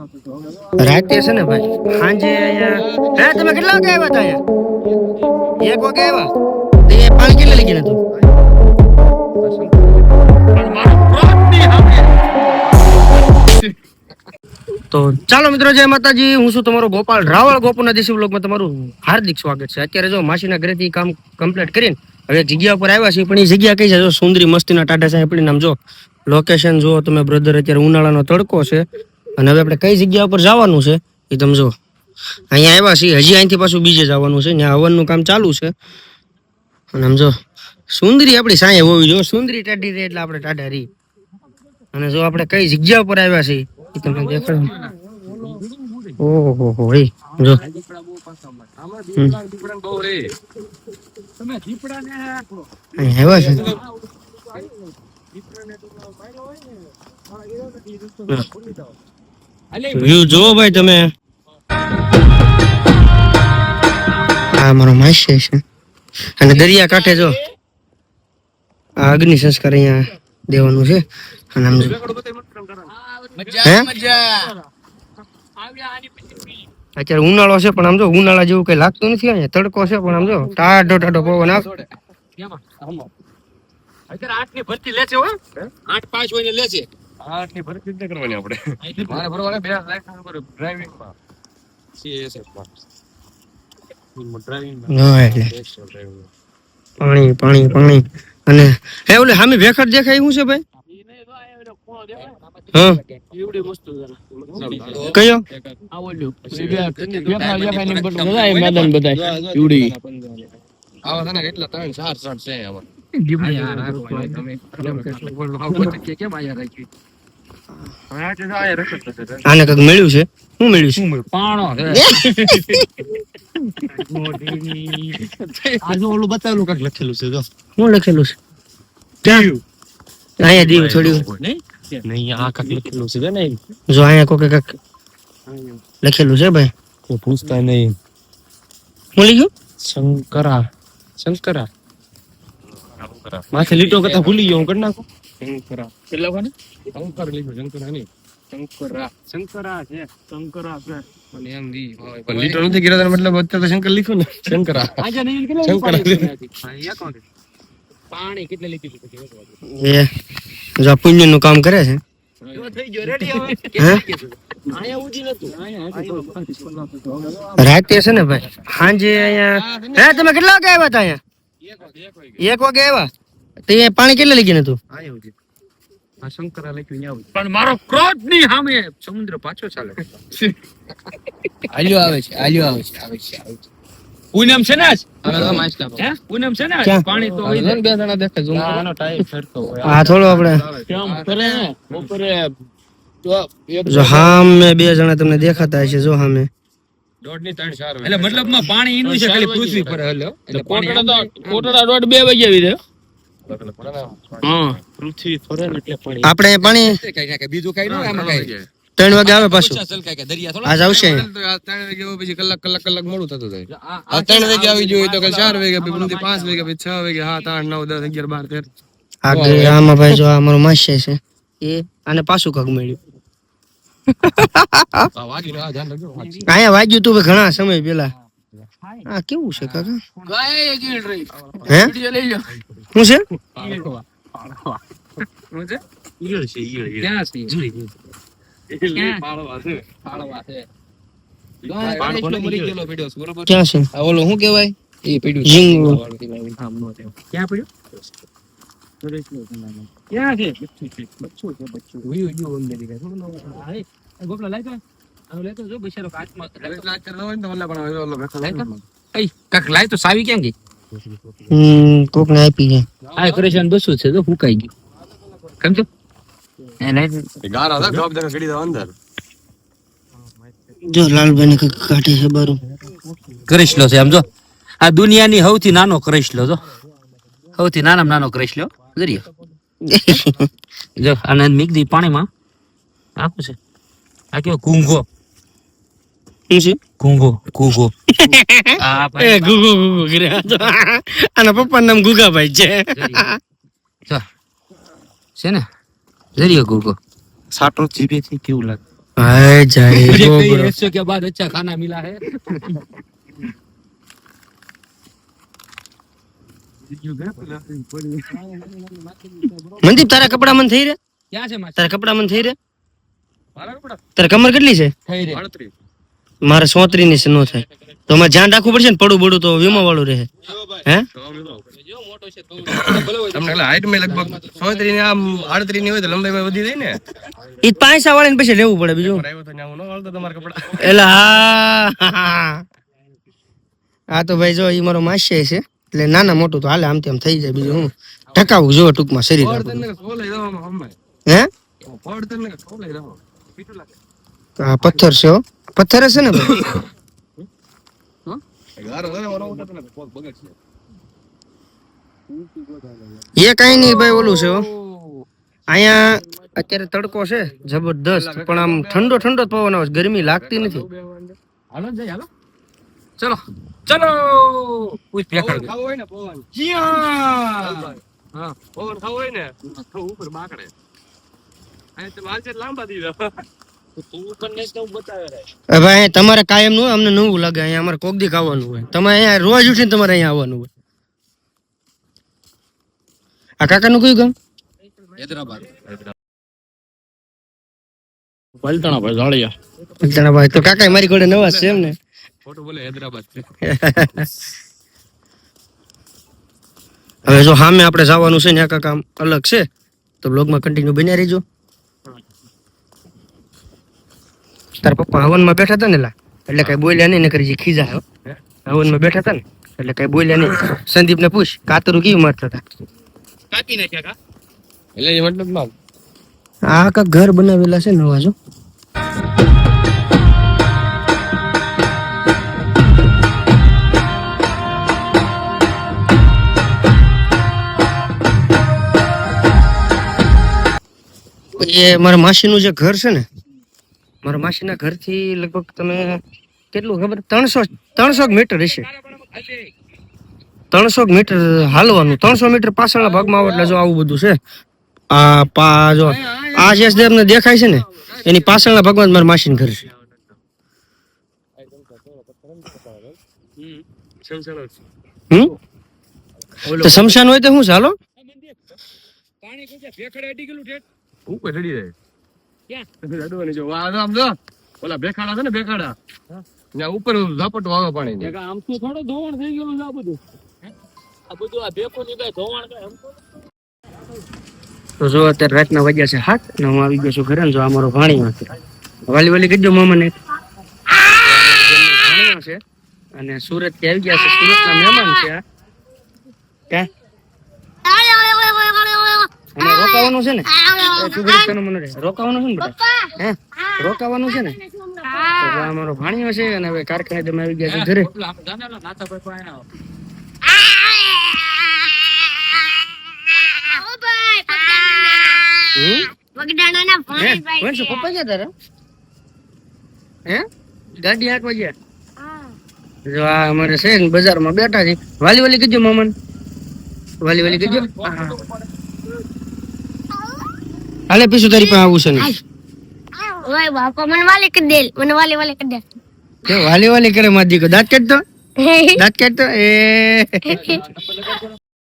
રાતે છે ને ભાઈ સાંજે અહીંયા તમે કેટલા વાગે આવ્યા હતા અહીંયા 1 વાગે આવ્યા તે પાણી કેટલે લઈ ગયા તું તો ચાલો મિત્રો જય માતાજી હું છું તમારો ગોપાલ રાવળ ગોપુના દેશી બ્લોગમાં તમારું હાર્દિક સ્વાગત છે અત્યારે જો માસીના ઘરેથી કામ કમ્પ્લીટ કરીને હવે જગ્યા ઉપર આવ્યા છે પણ એ જગ્યા કઈ છે જો સુંદરી મસ્તીના ટાટા સાહેબ પડી નામ જો લોકેશન જો તમે બ્રધર અત્યારે ઉનાળાનો તડકો છે અને હવે આપણે કઈ જગ્યા ઉપર જવાનું છે એ તમે જો અહીંયા આવ્યા છીએ હજી અહીંથી પાછું બીજે જવાનું છે ત્યાં હવનનું કામ ચાલુ છે અને આમ જો સુંદરી આપણી સાંયે હોવી જો સુંદરી ટાઢી રહે એટલે આપણે ટાઢા રહી અને જો આપણે કઈ જગ્યા ઉપર આવ્યા છીએ એ તમને દેખાડો ઓહો હો એ જો આવ્યા છે વ્યૂ જો ભાઈ તમે આ મારો માસી છે અને દરિયા કાંઠે જો આ અગ્નિ સંસ્કાર અહીંયા દેવાનું છે અને આમ જો અત્યારે ઉનાળો છે પણ આમ જો ઉનાળા જેવું કઈ લાગતું નથી અહીંયા તડકો છે પણ આમ જો ટાઢો ટાઢો પવન આવે અત્યારે 8 ની ભરતી લે છે હો 8 5 હોય ને લે છે 8 ની ભરતી જ કરવાની આપણે મારે ભરવાના 2 લાખ પર ડ્રાઇવિંગ માં સીએસએફ માં ડ્રાઇવિંગ પાણી પાણી પાણી અને હે ઓલે સામે વેખડ દેખાય શું છે ભાઈ હા એવડી વસ્તુ કયો આ ઓલ્યો બધા મેદાન બધા એવડી આવા તને કેટલા 3 4 શોટ છે આવા આને કઈક મળ્યું છે શું મળ્યું છે પાણો આજે ઓલું બતાવેલું કઈક લખેલું છે જો શું લખેલું છે ક્યાં અહીંયા દીવ થોડી નહીં આ કઈક લખેલું છે ને જો અહીંયા કોકે કઈક લખેલું છે ભાઈ તો પૂછતા નહીં શું લખ્યું શંકરા શંકરા માથે લીટો કરતા ભૂલી ગયો હું કરી નાખું શંકરા કેટલા કોને શંકર લીધું શંકરા નહીં શંકરા શંકરા છે શંકરા છે મને એમ દી પણ લીટો નથી કર્યો મતલબ અત્યારે શંકર લખ્યું ને શંકરા આજે નહીં કેટલા શંકરા પાણી કેટલે લીધું એ જો પુણ્ય નું કામ કરે છે થઈ ગયો રેડી હવે હે આયા ઉજી નતું રાતે છે ને ભાઈ સાંજે અહીંયા હે તમે કેટલા વાગે આવ્યા હતા અહીંયા 1 વાગે આવ્યા તે પાણી કેટલે લઈ ગયા તું આ શંકરા લખ્યું ન્યા પણ મારો ક્રોધ ની સામે સમુદ્ર પાછો ચાલે આલ્યો આવે છે આવે છે પૂનમ છે ને આજ હવે તો માસ્ટર હે પૂનમ છે ને આજ ક્યાં? પાણી તો હોય બે જણા દેખાય જો આનો ટાઈમ ફરતો હોય આ થોડો આપણે કેમ કરે ને બપોરે જો હામે 2 જણા તમને દેખાતા હશે જો હામે 1.5 3 4 એટલે મતલબમાં પાણી ઈનું છે ખાલી પૃથ્વી પર હલ્યો એટલે કોટડા 1.5 વાગે આવી દે હા પૃથ્વી ફરે ને એટલે પાણી આપણે પાણી બીજું કઈ ન આમાં કઈ 3 વાગે આવે પાછું આજ આવશે આ 3 વાગે પછી કલાક મોડું થતું જાય આ 3 વાગે આવી જોઈએ તો કાલ 4 વાગે પછી 5 વાગે પછી 6 વાગે 7 8 9 10 11 12 13 આગળ આમાં ભાઈ જો આ મારો માસી છે એ આને પાછું કગ મળ્યું અહીંયા વાગ્યું તું ઘણા સમય પેલા આ કેવું છે કાકા ગાય ગીળ રહી હે વિડિયો લઈ લો શું છે હું છે ઈયળ છે ક્યાં છે જોઈ પાળવા છે પાળો કોને મરી ગયેલો વિડિયો બરોબર ક્યાં છે આ ઓલો શું કહેવાય એ પડ્યું ઝીંગું. ક્યાં પડ્યું ક્યાં છે બચ્ચું છે બચ્ચું ઉયો ઉયો અંદર દેખાય ગોપલા લાઈ તો આ લેતો જો બિચારો કાચમાં એ કાક લાઈ તો સાવી ક્યાં ગઈ કોક ને આપી છે આ કરેશન બસું છે તો ફૂકાઈ ગયું કેમ છો એ નહીં ગારા હતા જોબ દેખા ગડી દો અંદર જો લાલભાઈ ને કઈક કાઢે છે બારું કરેશલો છે આમ જો આ દુનિયાની સૌથી નાનો કરેશલો જો સૌથી નાનામાં નાનો કરેશલો દરિયો જો આનંદ મિકદી પાણીમાં આપું છે આ કેવો કુંગો શું છે કુંગો કુંગો આ એ ગુગુ ગુગુ કરે આના પપ્પાનું નામ ગુગાભાઈ છે છે ને દરિયો કુંગો સાટો જીભેથી કેવું લાગે हाय जाए मुझे कई गोबर ऐसों के बाद अच्छा खाना मिला है मनदीप तारा कपड़ा मन થઈ રે क्या છે માસી તારા કપડા મન થઈ રે મારા કપડા તારે કમર કેટલી છે થઈ રે 38 મારે 34 ની છે નો થાય તો મારે ધ્યાન રાખવું પડશે ને પડું બડું તો વીમો વાળું રહે હે જો મોટો છે તો તમને હાઈટ માં લગભગ 34 ની આમ 38 ની હોય તો લંબાઈ માં વધી જાય ને ઈ પાંચા વાળા ને પછી લેવું પડે બીજું આવ્યો તો ન્યા હું ન હાલતો તમારા કપડા એલા આ તો ભાઈ જો ઈ મારો માસ્ય છે એટલે નાના મોટું તો હાલે આમ તેમ થઈ જાય બીજું હું ટકાવું જો ટૂંકમાં શરીર પડ આપણું. તને ખોલાઈ દવામાં હમાય હે પડ તને ખોલાઈ દવા પીટું લાગે આ પથ્થર છે હો. પથ્થર હશે ને ભાઈ ગારો ગારો ઓલો ઉઠા તને પગ બગડશે એ કઈ નહીં ભાઈ ઓલું છે હો. અહીંયા અત્યારે તડકો છે જબરદસ્ત પણ આમ ઠંડો ઠંડો જ પવન આવે છે. ગરમી લાગતી નથી હાલો ને જઈ હાલો ચલો ચલો પૂછ ભેખડ ખાવો હોય ને પવન જીયા હા પવન ખાવો હોય ને તો ઉપર બાકડે અહીં તો માલ છે લાંબા દીધા તું પણ ને તો બતાવે રે હવે અહીંયા તમારે કાયમ નું હોય, અમને નવું લાગે અહીંયા અમારે કોક દી ખાવાનું હોય તમે અહીંયા રોજ ઉઠીને તમારે અહીંયા આવવાનું હોય આ કાકાનું કયું ગામ હૈદરાબાદ પલટણા ભાઈ જાળિયા પલટણા ભાઈ તો કાકા મારી ઘોડે નવા છે એમ ને ફોટો બોલે હૈદરાબાદ છે હવે જો સામે આપણે જવાનું છે ને આ કાકા આમ અલગ છે તો બ્લોગમાં કન્ટિન્યુ બન્યા રહેજો. તાર પપ્પા હવનમાં બેઠા હતા ને લા એટલે કઈ બોલ્યા નહીં નકર જે ખીજા હવનમાં બેઠા હતા ને એટલે કઈ બોલ્યા નહીં. સંદીપ ને પૂછ કાતરું કેવું મારતા હતા કાપી નાખ્યા કા એટલે એ મતલબ માં આ કાક ઘર બનાવેલા છે નવા જો એ મારા માસીનું જે ઘર છે ને મારા માસીના ઘરથી લગભગ તમે કેટલું ખબર 300 મીટર હશે 300 મીટર હાલવાનું 300 મીટર પાછળના ભાગમાં આવો એટલે જો આવું બધું છે. આ પા જો આ જે તમને દેખાય છે ને એની પાછળના ભાગમાં જ મારા માસીનું ઘર છે. હમ તો શમશાન હોય તો શું ચાલો પાણી કોઈ ભેખડ અડી ગયેલું ઠેઠ ઉપર ચડી જાય ક્યાં અડવાની જો આ આમ જો ઓલા ભેખાડા છે ને ભેખાડા ત્યાં ઉપર ઝાપટું આવે પાણી જગા આમ તો થોડો ધોવાણ થઈ ગયેલું છે આ બધું આ બધું આ ભેખો ની કઈ ધોવાણ કઈ આમ તો જો અત્યારે રાતના વાગ્યા છે 7 અને હું આવી ગયો છું ઘરે ને જો આ મારો ભાણિયો છે વાલી વાલી કીધું મામાને ભાણિયો છે અને સુરત થી આવી ગયા છે સુરતના મહેમાન છે આ ક્યાં અને રોકાવાનું છે ને એ ચુગડી તને મને રે રોકાવાનું છે ને બેટા હે રોકાવાનું છે ને તો જો આ મારો ભાણિયો છે અને હવે કારખાને તમે આવી ગયા છે ઘરે આમ જાનેલા નાતા ભાઈ પાસે આવો હે વંશુ પપ્પા ક્યાં તારા હે ગાડી હાંકવા ગયા જો આ અમારે છે ને બજારમાં બેઠા છે વાલી વાલી કીધું મામન વાલી વાલી કીધું હાલે પીછું તારી પાસે આવું છે ને ઓય બાપા મને વાલી કરી દે મને વાલી વાલી કરી દે કે વાલી વાલી કરે મારી દીકો દાંત કાઢતો એ